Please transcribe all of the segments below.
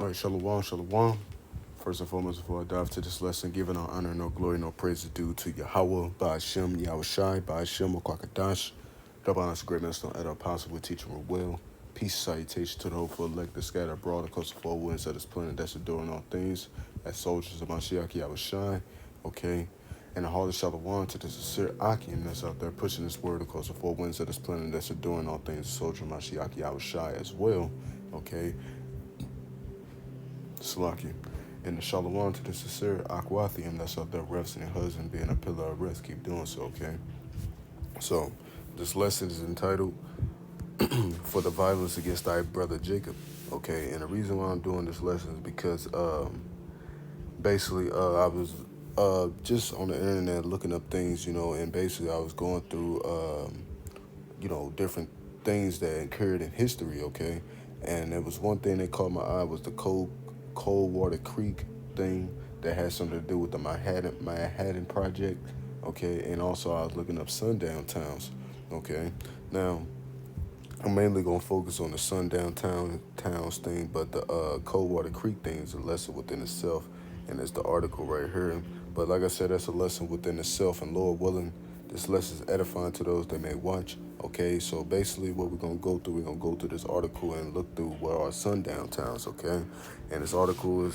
All right, shalom, shalom. First and foremost, before I dive to this lesson, giving all honor, no glory, no praise is due to Yahweh, Ba'ashem, Yahushai, Ba'ashem, Kwakadash. Double honors, great minister, and apostle, with teaching with will. Peace, salutation to the hopeful elect, the scattered abroad across the four winds of this planet that's enduring all things, as soldiers of Mashiach, Yahushai, okay? And the heart of shalom to the sincere Akim that's out there pushing this word across the four winds of this planet that's enduring all things, soldier of Mashiach, Yahushai as well, okay? Salaki. And the shalom to the sincere Aquathium that's out there resting and husband being a pillar of rest. Keep doing so, okay? So, this lesson is entitled For the Violence Against Thy Brother Jacob, okay? And the reason why I'm doing this lesson is because basically I was just on the internet looking up things, and basically I was going through, different things that occurred in history, okay? And there was one thing that caught my eye was the Coldwater Creek thing that had something to do with the Manhattan Project, okay? And also I was looking up sundown towns, okay? Now, I'm mainly gonna focus on the towns thing, but the Coldwater Creek thing is a lesson within itself, and it's the article right here. But like I said, that's a lesson within itself, and Lord willing, this lesson is edifying to those that may watch. Okay, so basically, what we're gonna go through this article and look through what are sundown towns. Okay, and this article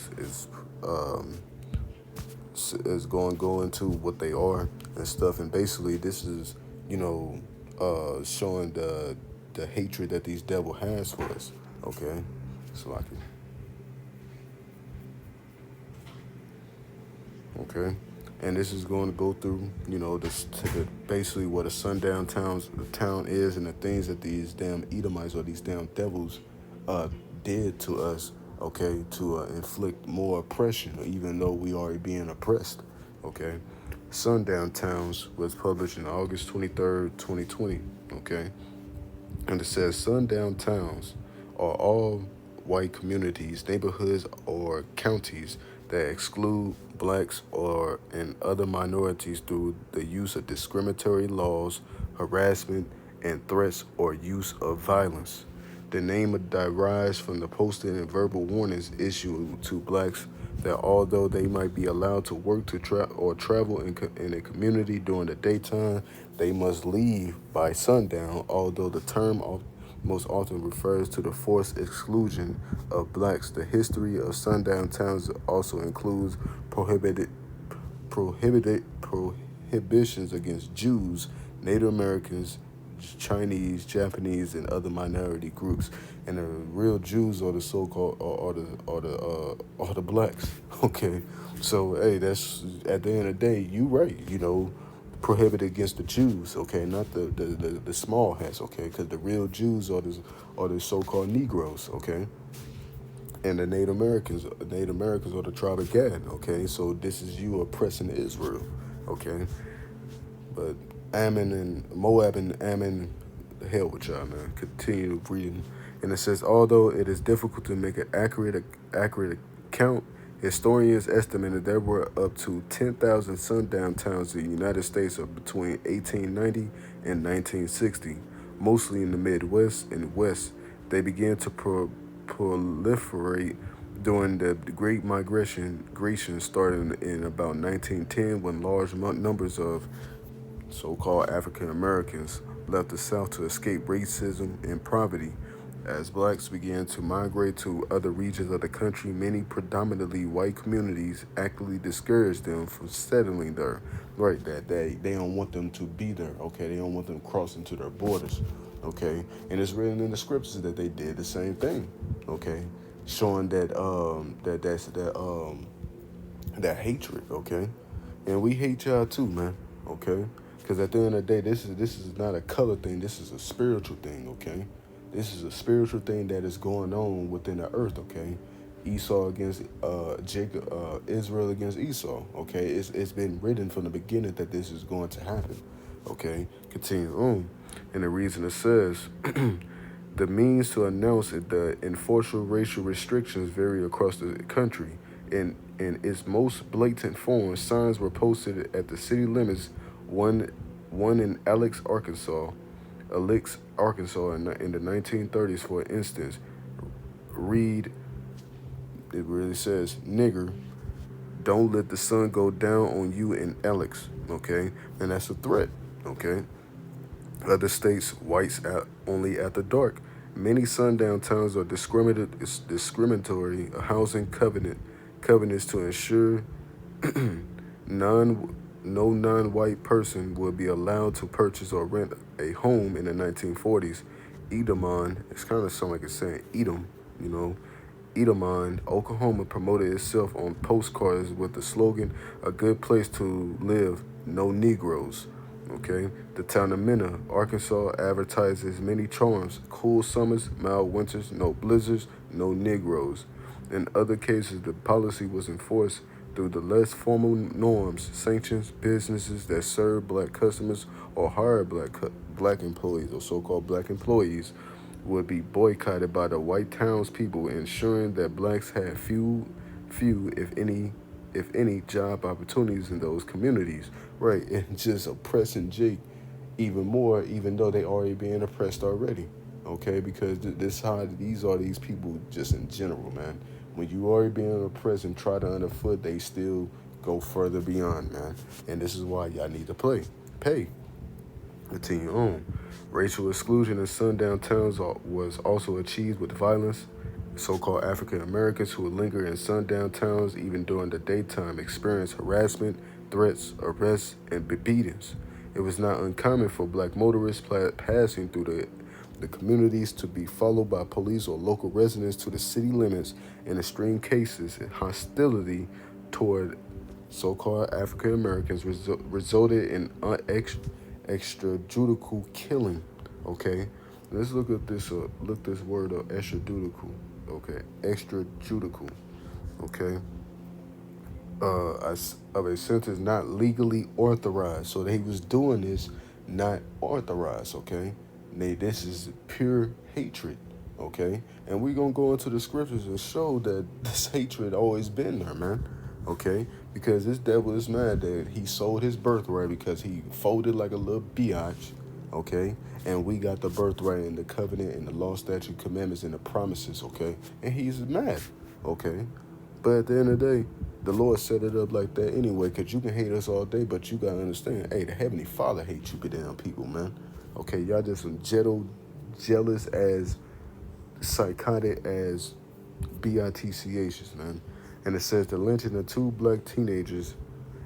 um, is going to go into what they are and stuff, and basically, this is showing the hatred that these devil has for us. Okay, so like okay, and this is going to go through basically what a sundown town is and the things that these damn Edomites or these damn devils did to us. Okay, to inflict more oppression, even though we are being oppressed. Okay, Sundown Towns was published in August 23rd, 2020. Okay. And it says sundown towns are all white communities, neighborhoods, or counties that exclude blacks or and other minorities through the use of discriminatory laws, harassment, and threats or use of violence. The name derives from the posted and verbal warnings issued to blacks that although they might be allowed to work or travel in a community during the daytime, they must leave by sundown, although the term most often refers to the forced exclusion of blacks. The history of sundown towns also includes prohibitions against Jews, Native Americans, Chinese, Japanese, and other minority groups. And the real Jews are the so-called are the blacks. Okay, so hey, that's at the end of the day, you right. Prohibited against the Jews. Okay, not the small hats. Okay, because the real Jews are the so-called Negroes. Okay, and the Native Americans are the tribe of Gad. Okay, so this is you oppressing Israel. Okay, but Ammon and Moab and Ammon, the hell with y'all, man. Continue reading, and it says, although it is difficult to make an accurate account, historians estimated there were up to 10,000 sundown towns in the United States of between 1890 and 1960, mostly in the Midwest and West. They began to proliferate during the Great Migration started in about 1910 when large numbers of so-called African Americans left the South to escape racism and poverty. As blacks began to migrate to other regions of the country, many predominantly white communities actively discouraged them from settling there. Right, that they don't want them to be there. Okay, they don't want them crossing to their borders. Okay, and it's written in the scriptures that they did the same thing. Okay, showing that hatred. Okay, and we hate y'all too, man. Okay, because at the end of the day, this is not a color thing. This is a spiritual thing. Okay, this is a spiritual thing that is going on within the earth. Okay, Esau against Jacob, Israel against Esau. Okay, it's been written from the beginning that this is going to happen. Okay, continue on, and the reason it says. The means to announce it, the enforceable racial restrictions vary across the country. In its most blatant form, signs were posted at the city limits. One, one in Arkansas, in the 1930s, for instance, read It really says, nigger, don't let the sun go down on you and Alex, okay? And that's a threat, okay? Other states, whites only after dark. Many sundown towns are discriminatory housing covenants to ensure non no non-white person will be allowed to purchase or rent a home in the 1940s. Edamon, it's kind of sound like it's saying Edom, you know. Edamon, Oklahoma promoted itself on postcards with the slogan, "A good place to live, no Negroes." Okay, the town of Mena, Arkansas advertises many charms: cool summers, mild winters, no blizzards, no Negroes. In other cases, the policy was enforced through the less formal norms, sanctions, businesses that serve black customers or hire black employees or so-called black employees would be boycotted by the white townspeople, ensuring that blacks had few, if any, job opportunities in those communities. Right, and just oppressing Jake even more, even though they already being oppressed already. Okay, because this how these are these people just in general, man. When you already being oppressed and try to underfoot, they still go further beyond, man. And this is why y'all need to pay. Continue on. Racial exclusion in sundown towns was also achieved with violence. So-called African Americans who would linger in sundown towns even during the daytime experienced harassment, threats, arrests, and beatings. It was not uncommon for black motorists passing through the communities to be followed by police or local residents to the city limits. In extreme cases, hostility toward so-called African Americans resulted in extrajudicial killing. Okay, let's look at this. Look this word up. Extrajudicial. Okay, extrajudicial. Okay, of a sentence not legally authorized. So he was doing this not authorized. Okay, this is pure hatred. Okay, and we're gonna go into the scriptures and show that this hatred always been there, man. Okay, because this devil is mad that he sold his birthright because he folded like a little biatch. Okay, and we got the birthright and the covenant and the law, statute, commandments, and the promises. Okay, and he's mad. Okay, but at the end of the day, the Lord set it up like that anyway, because you can hate us all day, but you got to understand, hey, the Heavenly Father hates you damn people, man. Okay, y'all just some jealous as psychotic as bitchs, man. And it says the lynching of two black teenagers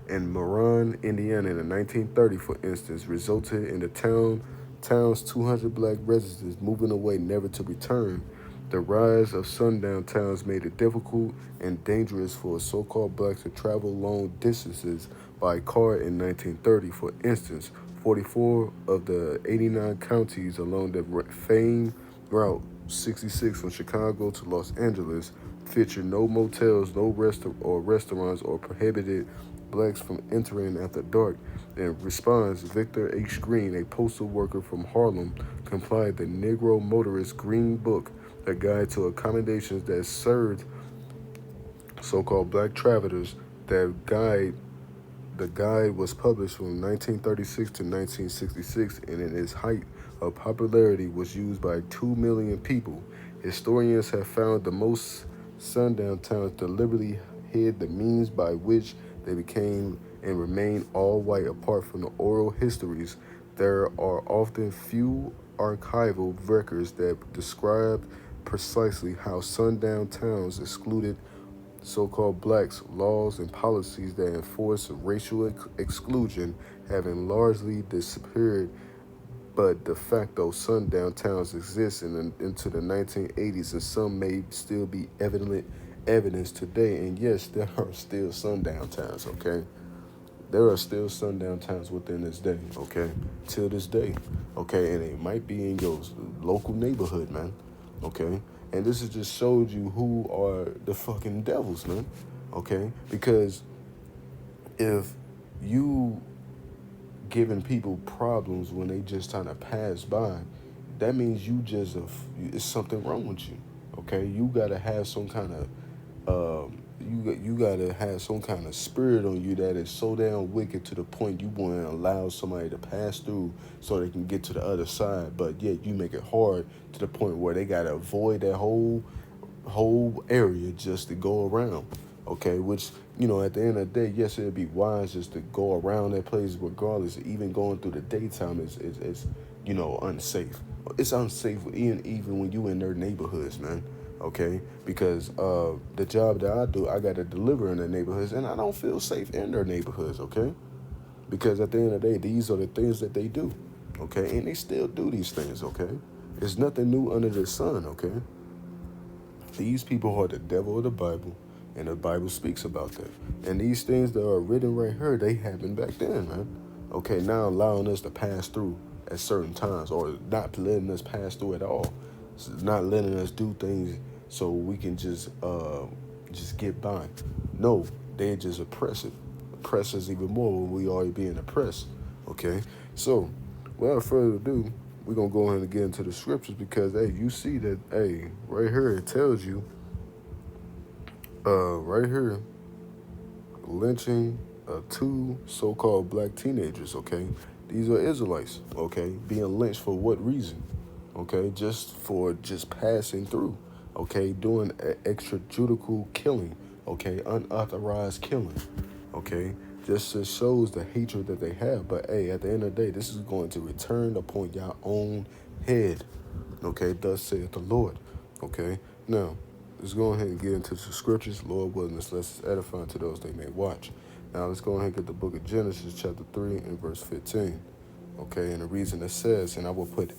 in Moran, Indiana in 1930, for instance, resulted in the town's 200 black residents moving away never to return. The rise of sundown towns made it difficult and dangerous for so-called blacks to travel long distances by car in 1930. For instance, 44 of the 89 counties along the famed Route 66 from Chicago to Los Angeles featured no motels, no restaurants, or prohibited blacks from entering after dark. In response, Victor H. Green, a postal worker from Harlem, compiled the Negro Motorist Green Book, a guide to accommodations that served so-called black travelers. The guide was published from 1936 to 1966, and in its height of popularity was used by 2 million people. Historians have found the most sundown towns deliberately hid the means by which they became and remain all white. Apart from the oral histories, there are often few archival records that describe precisely how sundown towns excluded so-called blacks. Laws and policies that enforce racial exclusion having largely disappeared, but de facto sundown towns exist into the 1980s, and some may still be evidence today. And yes, there are still sundown towns. Okay, there are still sundown towns within this day. Okay, till this day. Okay, and it might be in your local neighborhood, man. Okay, and this has just showed you who are the fucking devils, man. Okay, because if you giving people problems when they just trying to pass by, that means you just it's something wrong with you. Okay, you gotta have some kind of you gotta have some kind of spirit on you that is so damn wicked to the point you want to allow somebody to pass through so they can get to the other side, but yet you make it hard to the point where they gotta avoid that whole whole area just to go around. Okay, which at the end of the day, yes, it'd be wise just to go around that place regardless. Even going through the daytime is unsafe. It's unsafe even when you in their neighborhoods, man. Okay, because the job that I do, I got to deliver in their neighborhoods, and I don't feel safe in their neighborhoods. Okay, because at the end of the day, these are the things that they do. Okay, and they still do these things. Okay, there's nothing new under the sun. Okay, these people are the devil of the Bible, and the Bible speaks about that. And these things that are written right here, they happened back then, man. Okay, now allowing us to pass through at certain times, or not letting us pass through at all, not letting us do things so we can just get by. No, they just oppress us even more when we already being oppressed. Okay, so without further ado, we're gonna go ahead and get into the scriptures because hey, you see that right here it tells you right here lynching two so-called black teenagers. Okay, these are Israelites. Okay, being lynched for what reason? Okay, just for just passing through. Okay, doing extrajudicial killing. Okay, unauthorized killing. Okay, just shows the hatred that they have. But hey, at the end of the day, this is going to return upon your own head. Okay, thus saith the Lord. Okay, now let's go ahead and get into the scriptures. Lord willing, let's edify to those they may watch. Now let's go ahead and get the book of Genesis, chapter 3 and verse 15. Okay, and the reason it says, and I will put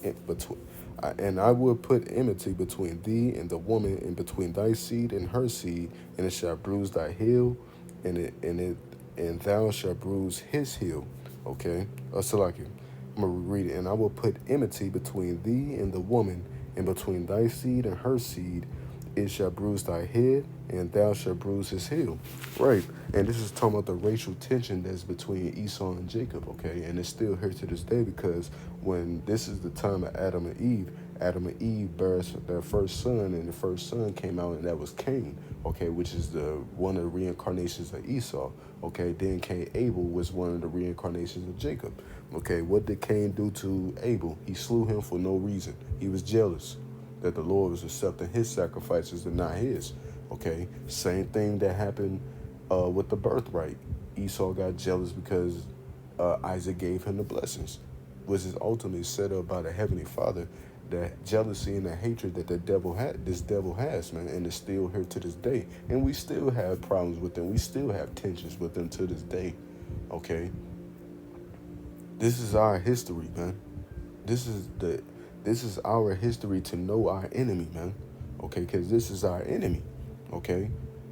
enmity between thee and the woman, and between thy seed and her seed, and it shall bruise thy heel, and thou shalt bruise his heel. Okay, Salaki. I'm gonna read it. And I will put enmity between thee and the woman, and between thy seed and her seed. It shall bruise thy head, and thou shalt bruise his heel. Right. And this is talking about the racial tension that's between Esau and Jacob, okay? And it's still here to this day because when this is the time of Adam and Eve bears their first son, and the first son came out, and that was Cain, okay, which is one of the reincarnations of Esau, okay? Then Cain Abel was one of the reincarnations of Jacob, okay? What did Cain do to Abel? He slew him for no reason. He was jealous that the Lord was accepting his sacrifices and not his. Okay, same thing that happened with the birthright. Esau got jealous because Isaac gave him the blessings, which is ultimately set up by the Heavenly Father. That jealousy and the hatred that this devil has, man, and it's still here to this day. And we still have problems with them. We still have tensions with them to this day. Okay, this is our history, man. This is our history to know our enemy, man. Okay, because this is our enemy. Okay,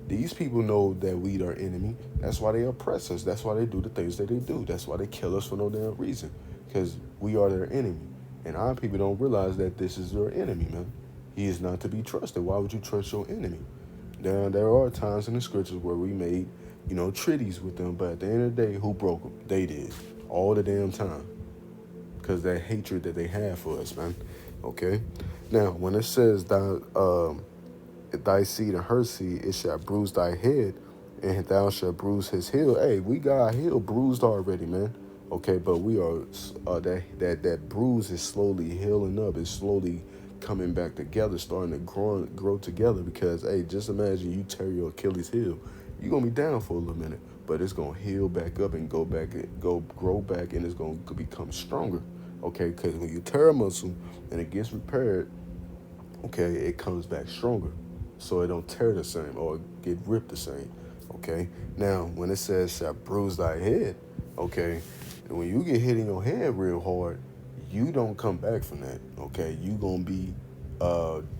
these people know that we are enemy. That's why they oppress us. That's why they do the things that they do. That's why they kill us for no damn reason. Because we are their enemy. And our people don't realize that this is their enemy, man. He is not to be trusted. Why would you trust your enemy? There are times in the scriptures where we made, treaties with them. But at the end of the day, who broke them? They did. All the damn time. Because that hatred that they have for us, man. Okay? Now, when it says thy seed and her seed, it shall bruise thy head, and thou shalt bruise his heel. Hey, we got our heel bruised already, man. Okay, but we are that bruise is slowly healing up. It's slowly coming back together, starting to grow together. Because hey, just imagine you tear your Achilles heel, you're gonna be down for a little minute, but it's gonna heal back up and grow back, and it's gonna become stronger. Okay, because when you tear a muscle and it gets repaired, okay, it comes back stronger, so it don't tear the same or get ripped the same. Okay, now when it says shall bruise thy head, okay, when you get hit in your head real hard, you don't come back from that. Okay, you gonna be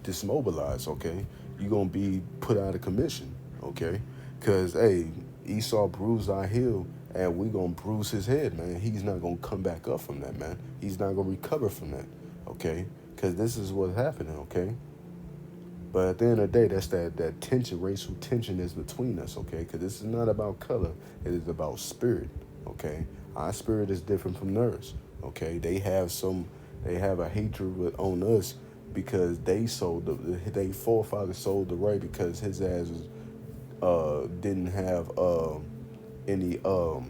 dismobilized. Okay, you gonna be put out of commission. Okay, because hey, Esau bruised our heel, and we gonna bruise his head, man. He's not gonna come back up from that, man. He's not gonna recover from that. Okay, because this is what's happening. Okay. But at the end of the day, that's that tension, racial tension is between us, okay? Because this is not about color. It is about spirit, okay? Our spirit is different from theirs, okay? They have a hatred on us because they forefathers sold the right because his ass didn't have any, I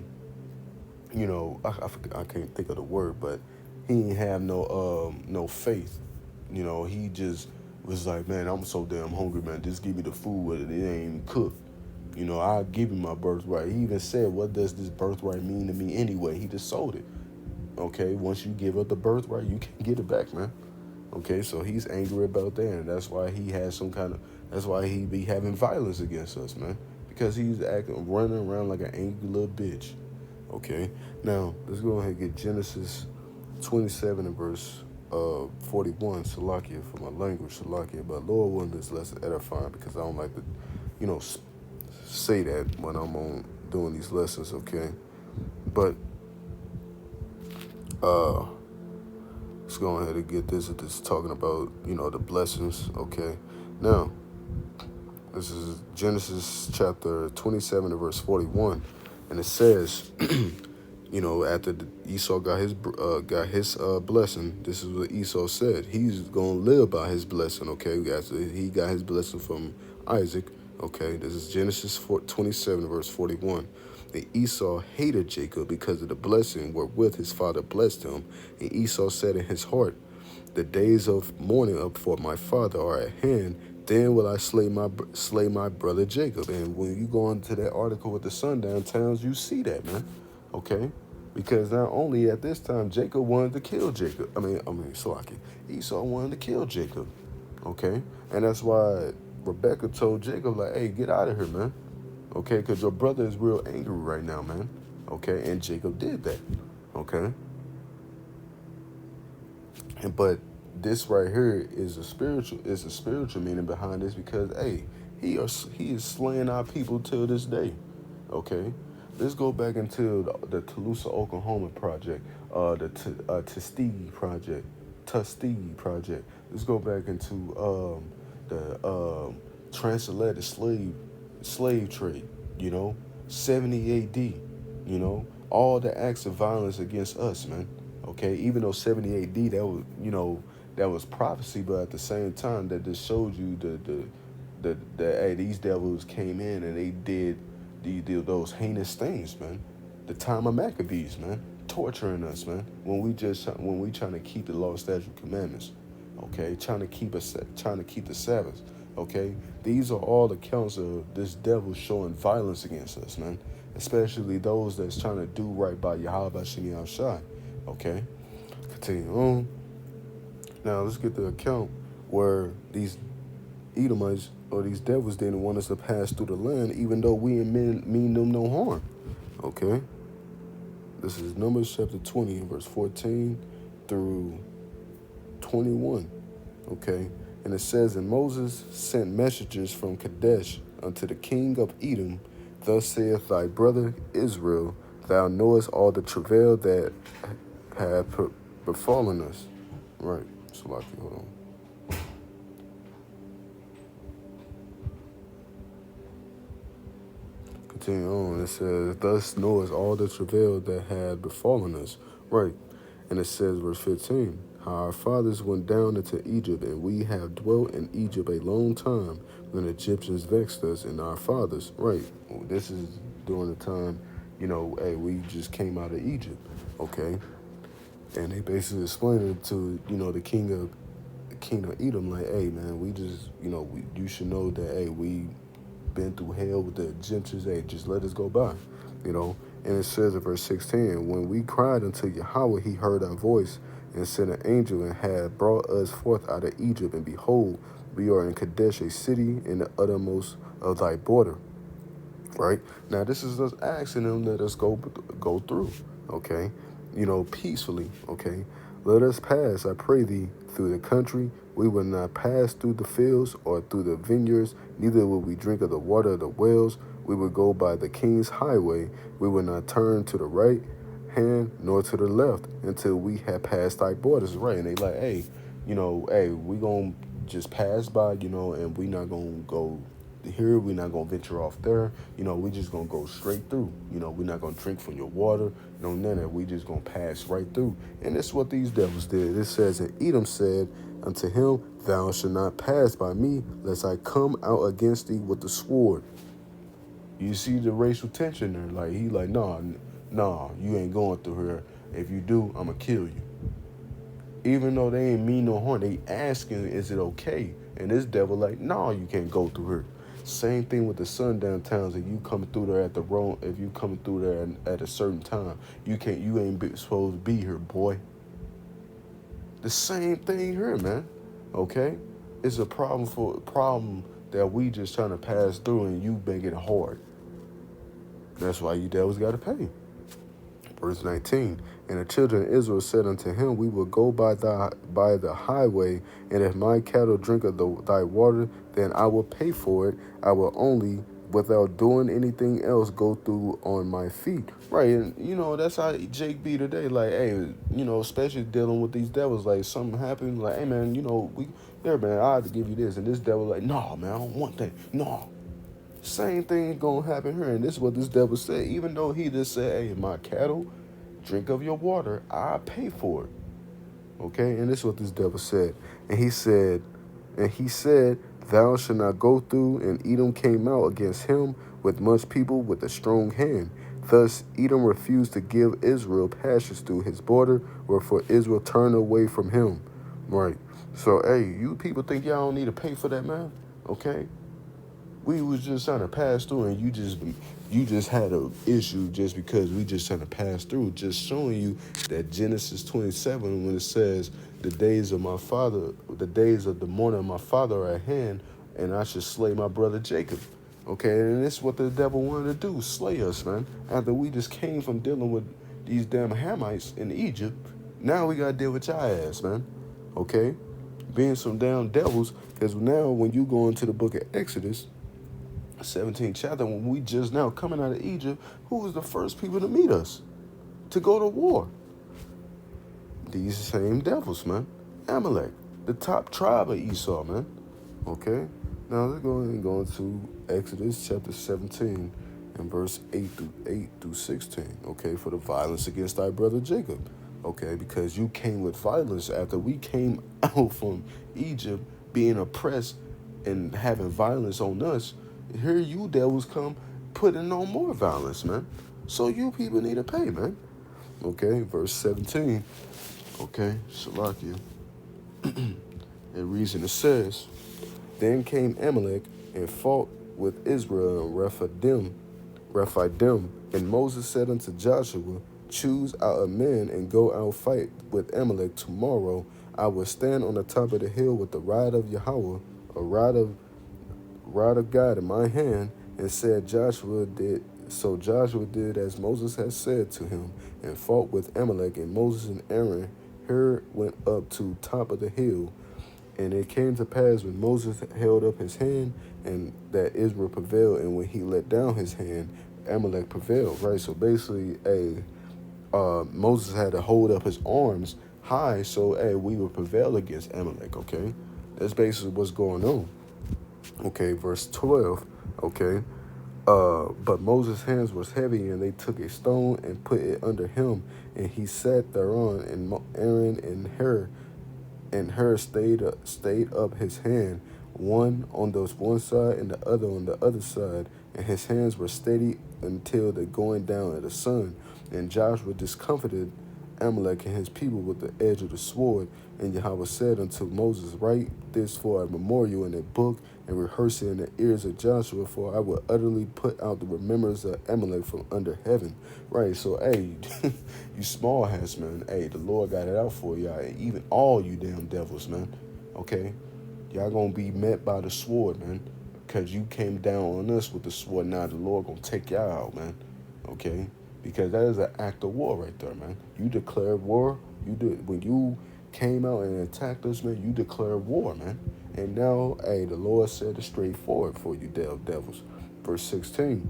can't think of the word, but he didn't have no faith. He just was like, man, I'm so damn hungry, man. Just give me the food, and it ain't even cooked. I'll give you my birthright. He even said, what does this birthright mean to me anyway? He just sold it. Okay, once you give up the birthright, you can get it back, man. Okay, so he's angry about that, and that's why he has that's why he be having violence against us, man. Because he's running around like an angry little bitch. Okay, now let's go ahead and get Genesis 27 and verse 41, Salakia, for my language, Salakia. But Lord willing, this lesson edifying because I don't like to, you know, say that when I'm on doing these lessons, okay? But uh, let's go ahead and get this. This is talking about, the blessings, okay? Now, this is Genesis chapter 27 and verse 41, and it says, after Esau got his blessing, this is what Esau said. He's gonna live by his blessing. Okay, after he got his blessing from Isaac. Okay, this is Genesis 27 verse 41. And Esau hated Jacob because of the blessing wherewith his father blessed him. And Esau said in his heart, the days of mourning up for my father are at hand. Then will I slay my brother Jacob. And when you go into that article with the Sundown Towns, you see that, man. Okay, because not only at this time Jacob wanted to kill Jacob. Salaki. Esau wanted to kill Jacob. Okay, and that's why Rebecca told Jacob, like, hey, get out of here, man. Okay, because your brother is real angry right now, man. Okay, and Jacob did that. Okay, but this right here is a spiritual meaning behind this because hey, he is slaying our people till this day. Okay, let's go back into the Tulsa, Oklahoma project, the Tuskegee project. Let's go back into the transatlantic slave trade. 70 A.D. All the acts of violence against us, man. Okay, even though 70 A.D. that was prophecy, but at the same time that just showed you the hey, these devils came in and they did those heinous things, man. The time of Maccabees, man, torturing us, man. When we trying to keep the law, statute, commandments, okay, trying to keep the Sabbath, okay. These are all accounts of this devil showing violence against us, man. Especially those that's trying to do right by Yahweh Shemi Shai. Okay, continue on. Now let's get the account where these Edomites or these devils didn't want us to pass through the land, even though we mean them no harm. Okay, this is Numbers chapter 20, verse 14 through 21. Okay, and it says, and Moses sent messengers from Kadesh unto the king of Edom. Thus saith thy brother Israel, thou knowest all the travail that had befallen us. Right. So, hold on. Continue on. It says, thus knowest all the travail that had befallen us. Right. And it says, verse 15, how our fathers went down into Egypt, and we have dwelt in Egypt a long time, when the Egyptians vexed us and our fathers. Right. This is during the time, hey, we just came out of Egypt. Okay. And they basically explained it to, the king of Edom, like, hey, man, we just, you should know that, hey, we been through hell with the Egyptians, hey, just let us go by, And it says in verse 16, when we cried unto Yahweh, he heard our voice and sent an angel and had brought us forth out of Egypt. And behold, we are in Kadesh, a city in the uttermost of thy border. Right? Now, this is us asking them, let us go through, okay? Peacefully, okay? Let us pass, I pray thee, through the country. We will not pass through the fields or through the vineyards, neither will we drink of the water of the wells. We will go by the king's highway. We will not turn to the right hand nor to the left until we have passed thy borders. Right? And they like, hey, hey, we gonna just pass by, and we not gonna go here, we're not gonna venture off there, we just gonna go straight through. We're not gonna drink from your water, no none of that. We just gonna pass right through. And that's what these devils did. It says, and Edom said unto him, thou shalt not pass by me, lest I come out against thee with the sword. You see the racial tension there. Like, he like, nah, you ain't going through here. If you do, I'ma kill you. Even though they ain't mean no harm, they asking, is it okay? And this devil like, no, you can't go through here. Same thing with the sundown towns. If you coming through there at the wrong, if you coming through there at a certain time, you ain't supposed to be here, boy. The same thing here, man. Okay, it's a problem that we just trying to pass through, and you make it hard. That's why you devils got to pay. Verse 19, and the children of Israel said unto him, we will go by the highway, and if my cattle drink of thy water, then I will pay for it. I will only, without doing anything else, go through on my feet. Right, and that's how Jake be today. Like, hey, especially dealing with these devils. Like, something happened, like, hey man, man, I have to give you this, and this devil like, no, man, I don't want that. No. Same thing gonna happen here, and this is what this devil said. Even though he just said, hey, my cattle drink of your water, I pay for it. Okay, and this is what this devil said. And he said, thou shalt not go through. And Edom came out against him with much people with a strong hand. Thus Edom refused to give Israel passage through his border, wherefore Israel turned away from him. Right. So, hey, you people think y'all don't need to pay for that, man? Okay. We was just trying to pass through, and you just had an issue just because we just trying to pass through. Just showing you that Genesis 27, when it says the days of the morning of my father are at hand, and I should slay my brother Jacob. Okay, and this is what the devil wanted to do, slay us, man. After we just came from dealing with these damn Hamites in Egypt, now we gotta deal with your ass, man. Okay, being some damn devils, because now when you go into the book of Exodus, 17th chapter, when we just now coming out of Egypt, who was the first people to meet us to go to war? These same devils, man. Amalek, the top tribe of Esau, man. Okay, now let's go ahead and go into Exodus chapter 17 and verse 8 through 16. Okay, for the violence against thy brother Jacob. Okay, because you came with violence after we came out from Egypt being oppressed and having violence on us. Here you devils come putting on more violence, man. So you people need to pay, man. Okay, verse 17. Okay, Salakia. It reads and it says, then came Amalek and fought with Israel in Rephidim. And Moses said unto Joshua, choose out a man and go out fight with Amalek tomorrow. I will stand on the top of the hill with the rod of Yahweh, a rod of God in my hand, and said Joshua did. So Joshua did as Moses had said to him, and fought with Amalek. And Moses and Aaron here went up to top of the hill. And it came to pass when Moses held up his hand, and that Israel prevailed, and when he let down his hand, Amalek prevailed. Right. So basically, Moses had to hold up his arms high, so we would prevail against Amalek. Okay, that's basically what's going on. Okay, verse 12, okay. But Moses' hands was heavy, and they took a stone and put it under him, and he sat thereon, and Aaron and Hur stayed up his hand, one on the one side and the other on the other side, and his hands were steady until the going down of the sun. And Joshua discomfited Amalek and his people with the edge of the sword. And Yahweh said unto Moses, write this for a memorial in a book, and rehearse it in the ears of Joshua, for I will utterly put out the remembrance of Amalek from under heaven. Right, so, you small hats, man. The Lord got it out for y'all, and even all you damn devils, man. Okay? Y'all gonna be met by the sword, man, because you came down on us with the sword. Now the Lord gonna take y'all out, man. Okay? Because that is an act of war right there, man. You declared war. When you came out and attacked us, man, you declared war, man. And now, the Lord said it straightforward for you, devils. Verse 16.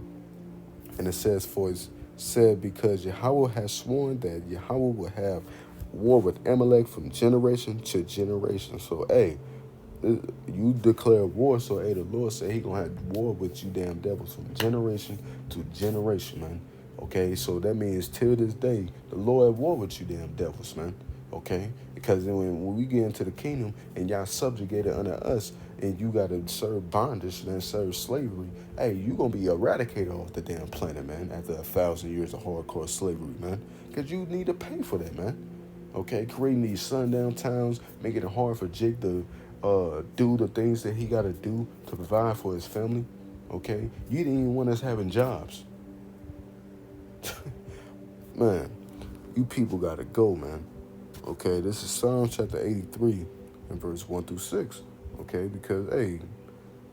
And it says, for it's said, because Yahweh has sworn that Yahweh will have war with Amalek from generation to generation. So, you declare war, so the Lord said he gonna have war with you damn devils from generation to generation, man. Okay, so that means till this day, the Lord at war with you damn devils, man. Okay, because then when we get into the kingdom and y'all subjugated under us, and you gotta serve bondage and serve slavery, you gonna be eradicated off the damn planet, man, after 1,000 years of hardcore slavery, man. Because you need to pay for that, man. Okay, creating these sundown towns, making it hard for Jake to do the things that he got to do to provide for his family. Okay, you didn't even want us having jobs, man. You people gotta go, man. Okay, this is Psalms chapter 83 and verse 1 through 6. Okay, because hey,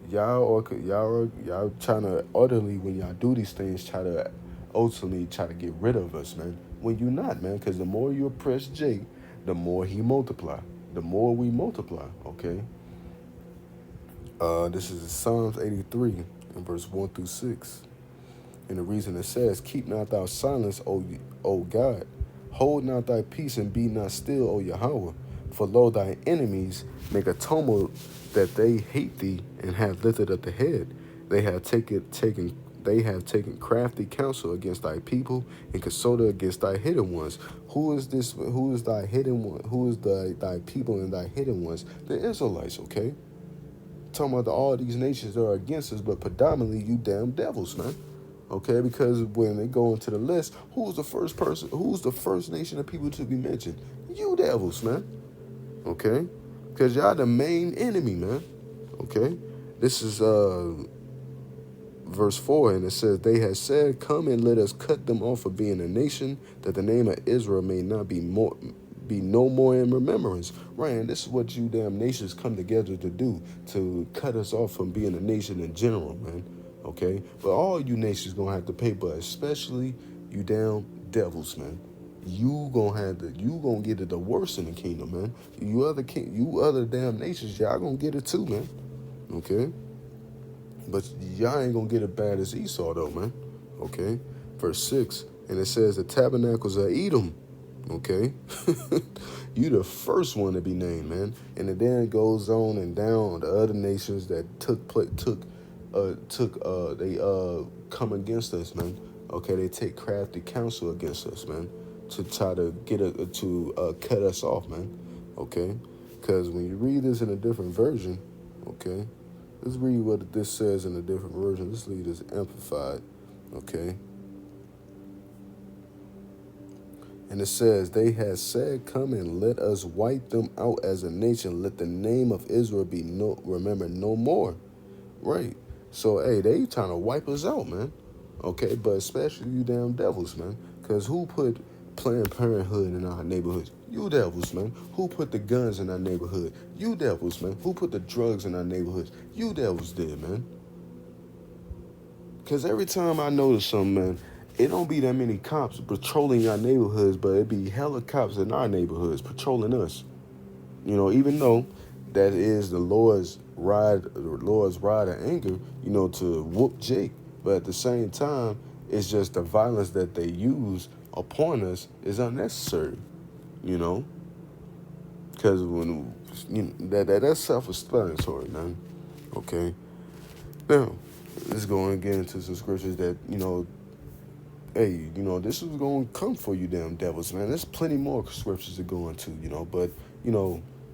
y'all trying to utterly when y'all do these things try to ultimately try to get rid of us, man. When you not, man, because the more you oppress Jake, the more he multiply. The more we multiply. Okay. This is Psalms 83 and verse 1 through 6. And the reason it says, "Keep not thou silence, O God. Hold not thy peace and be not still, O Yahweh. For lo, thy enemies make a tumult that they hate thee, and have lifted up the head. They have taken crafty counsel against thy people, and consulted against thy hidden ones. Who is this? Who is thy hidden one? Who is thy people and thy hidden ones? The Israelites, okay? Talking about all these nations that are against us, but predominantly you damn devils, man. Okay, because when they go into the list, who's the first person? Who's the first nation of people to be mentioned? You devils, man. Okay, because y'all the main enemy, man. Okay, this is verse 4, and it says, "They had said, come and let us cut them off for being a nation, that the name of Israel may not be no more in remembrance." Right, and this is what you damn nations come together to do, to cut us off from being a nation in general, man. Okay, but all you nations gonna have to pay, but especially you damn devils, man. You gonna get it the worst in the kingdom, man. You other damn nations, y'all gonna get it too, man. Okay. But y'all ain't gonna get it bad as Esau though, man. Okay. Verse 6. And it says the tabernacles of Edom. Okay. You the first one to be named, man. And it then goes on and down the other nations that they come against us, man. Okay, they take crafty counsel against us, man, to try to cut us off, man. Okay, because when you read this in a different version, okay, let's read what this says in a different version. Let's read this amplified, okay. And it says, "They had said, come and let us wipe them out as a nation. Let the name of Israel be remembered no more." Right. So, hey, they trying to wipe us out, man. Okay, but especially you damn devils, man. Because who put Planned Parenthood in our neighborhoods? You devils, man. Who put the guns in our neighborhood? You devils, man. Who put the drugs in our neighborhoods? You devils did, man. Because every time I notice something, man, it don't be that many cops patrolling our neighborhoods, but it be hella cops in our neighborhoods patrolling us. You know, even though that is the Lord's ride of anger, you know, to whoop Jake. But at the same time, it's just the violence that they use upon us is unnecessary, you know, because when that's self-explanatory, man. Okay, now let's go and get into some scriptures that hey, this is going to come for you damn devils, man. There's plenty more scriptures to go into, but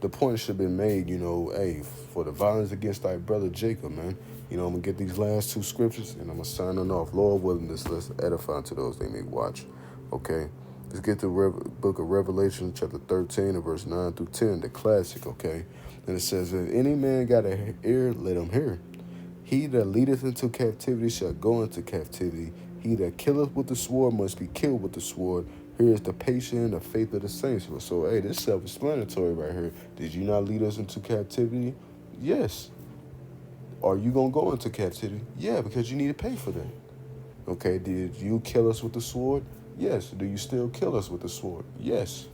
the point should be made, hey, for the violence against thy brother Jacob, man. I'm going to get these last two scriptures, and I'm going to sign on off. Lord willing, let's edify to those they may watch. Okay, let's get to book of Revelation, chapter 13, and verse 9 through 10, the classic, okay? And it says, "If any man got an ear, let him hear. He that leadeth into captivity shall go into captivity. He that killeth with the sword must be killed with the sword. Here is the patience and the faith of the saints." So, hey, this is self-explanatory right here. Did you not lead us into captivity? Yes. Are you going to go into captivity? Yeah, because you need to pay for that. Okay, did you kill us with the sword? Yes. Do you still kill us with the sword? Yes.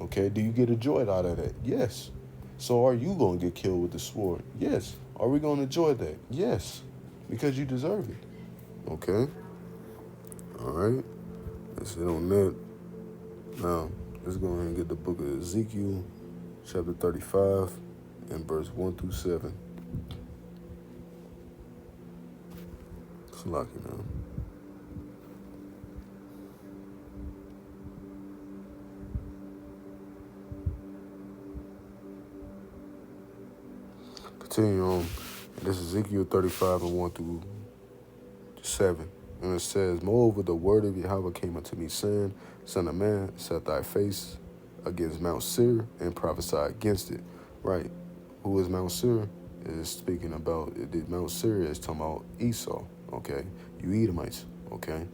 Okay, do you get a joy out of that? Yes. So are you going to get killed with the sword? Yes. Are we going to enjoy that? Yes. Because you deserve it. Okay? All right? That's it on that. Now, let's go ahead and get the book of Ezekiel, chapter 35, and verse 1 through 7. It's lucky now. Continue on. This is Ezekiel 35 and 1 through 7. And it says, "Moreover, the word of Yahweh came unto me, saying, Son of man, set thy face against Mount Seir and prophesy against it." Right. who is Mount Seir, is speaking about, Mount Seir is talking about Esau, okay? You Edomites, okay?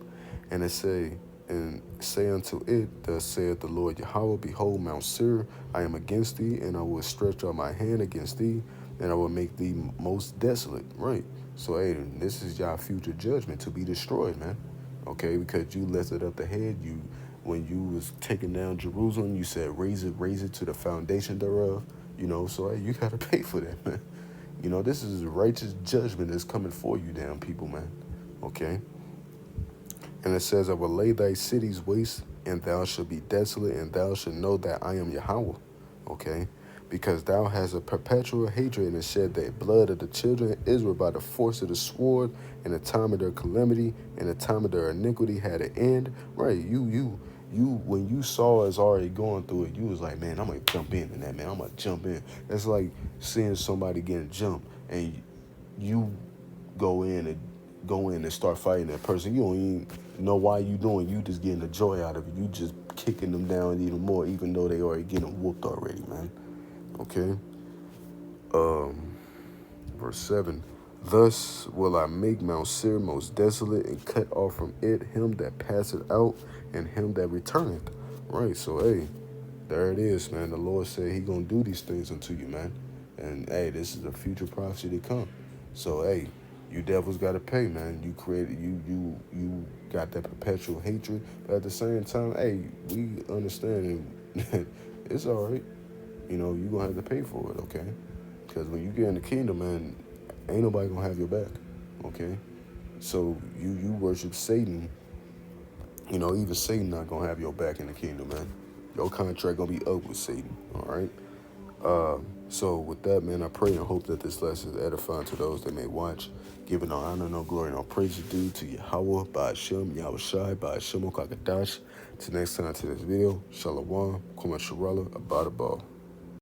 And it say, and say unto it, thus saith the Lord Yahweh, behold, Mount Seir, I am against thee, and I will stretch out my hand against thee, and I will make thee most desolate, right? So, hey, this is your future judgment to be destroyed, man, okay? Because you lifted up the head, when you was taking down Jerusalem, you said, raise it to the foundation thereof, so hey, you got to pay for that, man. This is a righteous judgment that's coming for you, damn people, man, okay? And it says, I will lay thy cities waste, and thou shalt be desolate, and thou shalt know that I am Yahweh. Okay? Because thou hast a perpetual hatred and shed the blood of the children of Israel by the force of the sword, and the time of their calamity, and the time of their iniquity had an end. Right, when you saw us already going through it, you was like, man, I'm gonna jump in that, man. I'm gonna jump in. That's like seeing somebody getting jumped, and you go in and start fighting that person. You don't even know why you doing. You just getting the joy out of it. You just kicking them down even more, even though they already getting whooped already, man. Okay. Verse 7. Thus will I make Mount Seir most desolate, and cut off from it him that passeth out, and him that returneth. Right. So hey, there it is, man. The Lord said He gonna do these things unto you, man. And hey, this is a future prophecy to come. So hey, you devils gotta pay, man. You created, you got that perpetual hatred, but at the same time, hey, we understand it's all right. You gonna have to pay for it, okay? Because when you get in the kingdom, man, ain't nobody gonna have your back, okay? So you worship Satan, even Satan not gonna have your back in the kingdom, man. Your contract gonna be up with Satan, all right? So with that, man, I pray and hope that this lesson is edifying to those that may watch, giving no honor, no glory, no praise due to Yahweh, Ba'ashem, Yahweh Shai, Ba'ashem, Okakadash. Till next time to this video, Shalom, Kuma Sharala, Abadabal.